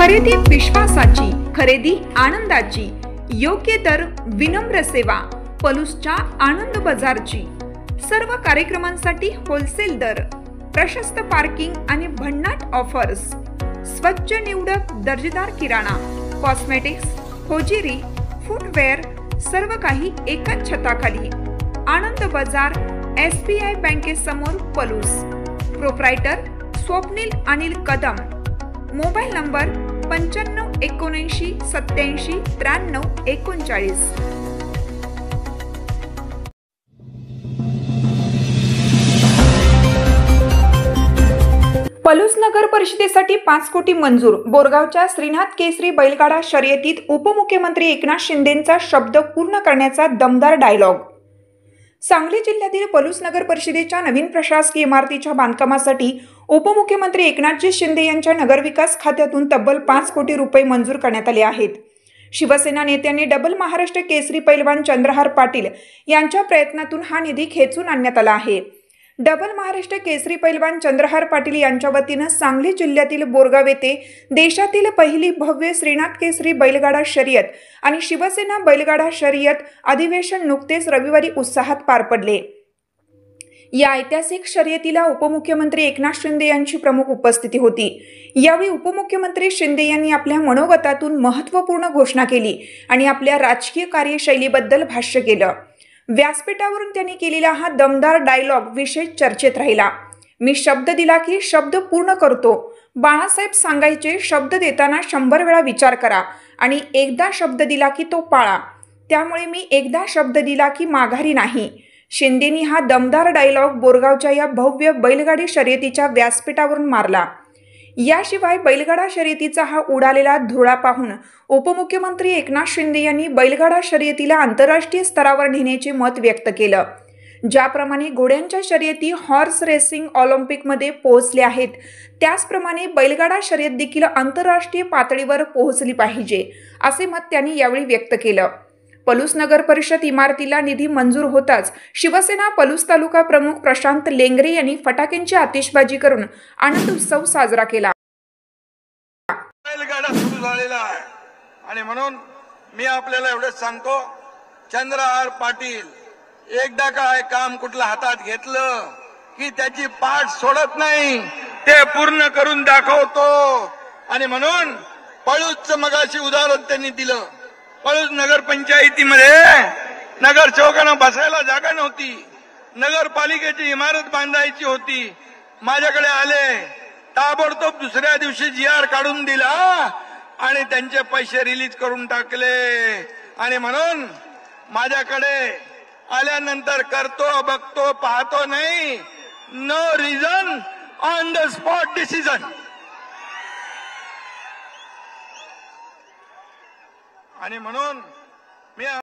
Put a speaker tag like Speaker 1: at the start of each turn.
Speaker 1: खरेदी विश्वासाची, खरेदी आनंदाची, योग्य दर, विनम्र सेवा, पलूसच्या आनंद बाजारची। सर्व कार्यक्रमांसाठी होलसेल दर, प्रशस्त पार्किंग आणि भन्नाट ऑफर्स, स्वच्छ निवडक दर्जेदार किराणा, कॉस्मेटिक्स, होजिरी, फुटवेअर, सर्व काही एकाच छताखाली। आनंद बाजार, SBI बँकेसमोर, Palus. Proprietor Swapnil Anil Kadam. Mobile number 95 79 87 93 39। Palus नगर परिषदेसाठी 5 कोटी मंजूर। बोरगावच्या श्रीनाथ केसरी बैलगाडा शर्यतीत उपमुख्यमंत्री एकनाथ शिंदेंचा शब्द पूर्ण करण्याचा दमदार डायलॉग। सांगली जिल्ह्यातील पलूस नगर परिषदेच्या नवीन प्रशासकीय इमारतीच्या बांधकामासाठी उपमुख्यमंत्री एकनाथजी शिंदे यांच्या नगरविकास खात्यातून तब्बल 5 कोटी रुपये मंजूर करण्यात आले आहेत। शिवसेना नेत्यांनी डबल महाराष्ट्र केसरी पैलवान चंद्रहार पाटील यांच्या प्रयत्नातून हा निधी खेचून आणण्यात आला आहे। डबल महाराष्ट्र केसरी पैलवान चंद्रहार पाटील यांच्या वतीने सांगली जिल्ह्यातील बोरगाव येथे देशातील पहिली भव्य श्रीनाथ केसरी बैलगाडा शर्यत आणि शिवसेना बैलगाडा शर्यत अधिवेशन नुकतेच रविवारी उत्साहात पार पडले। या ऐतिहासिक शर्यतीला उपमुख्यमंत्री एकनाथ शिंदे यांची प्रमुख उपस्थिती होती। यावेळी उपमुख्यमंत्री शिंदे यांनी आपल्या मनोगतातून महत्त्वपूर्ण घोषणा केली आणि आपल्या राजकीय कार्यशैलीबद्दल भाष्य केलं। व्यासपीठावरून त्यांनी केलेला हा दमदार डायलॉग विशेष चर्चेत राहिला। मी शब्द दिला की शब्द पूर्ण करतो। बाळासाहेब सांगायचे, शब्द देताना 100 वेळा विचार करा आणि एकदा शब्द दिला की तो पाळा। त्यामुळे मी एकदा शब्द दिला की माघारी नाही। शिंदेनी हा दमदार डायलॉग बोरगावच्या या भव्य बैलगाडी शर्यतीच्या व्यासपीठावरून मारला। याशिवाय बैलगाडा शर्यतीचा हा उडालेला धुळा पाहून उपमुख्यमंत्री एकनाथ शिंदे यांनी बैलगाडा शर्यतीला आंतरराष्ट्रीय स्तरावर नेण्याचे मत व्यक्त केलं। ज्याप्रमाणे घोड्यांच्या शर्यती हॉर्स रेसिंग ऑलिम्पिकमध्ये पोहोचले आहेत, त्याचप्रमाणे बैलगाडा शर्यत देखील आंतरराष्ट्रीय पातळीवर पोहोचली पाहिजे, असे मत त्यांनी यावेळी व्यक्त केलं। पलूस नगर परिषद इमारतीला निधी मंजूर होताच शिवसेना पलूस तालुका प्रमुख प्रशांत लेंगरे यांनी फटाक्यांची आतिषबाजी करून आनंद उत्सव साजरा केला।
Speaker 2: बैलगाडा सुरू झालेला आहे आणि म्हणून मी आपल्याला एवढंच सांगतो, चंद्रहार पाटील एकदा काय काम कुठलं हातात घेतलं की त्याची पाठ सोडत नाही, ते पूर्ण करून दाखवतो। आणि म्हणून पळूसचं मगाशी उदाहरण त्यांनी दिलं। पळूस नगर पंचायतीमध्ये नगर चौकांना बसायला जागा नव्हती, नगरपालिकेची इमारत बांधायची होती। माझ्याकडे आले, ताबडतोब दुसऱ्या दिवशी GR काढून दिला आणि त्यांचे पैसे रिलीज करून टाकले। आणि म्हणून माझ्याकडे आल्यानंतर करतो, बघतो, पाहतो नाही, no reason, on the spot decision. आणि म्हणून मी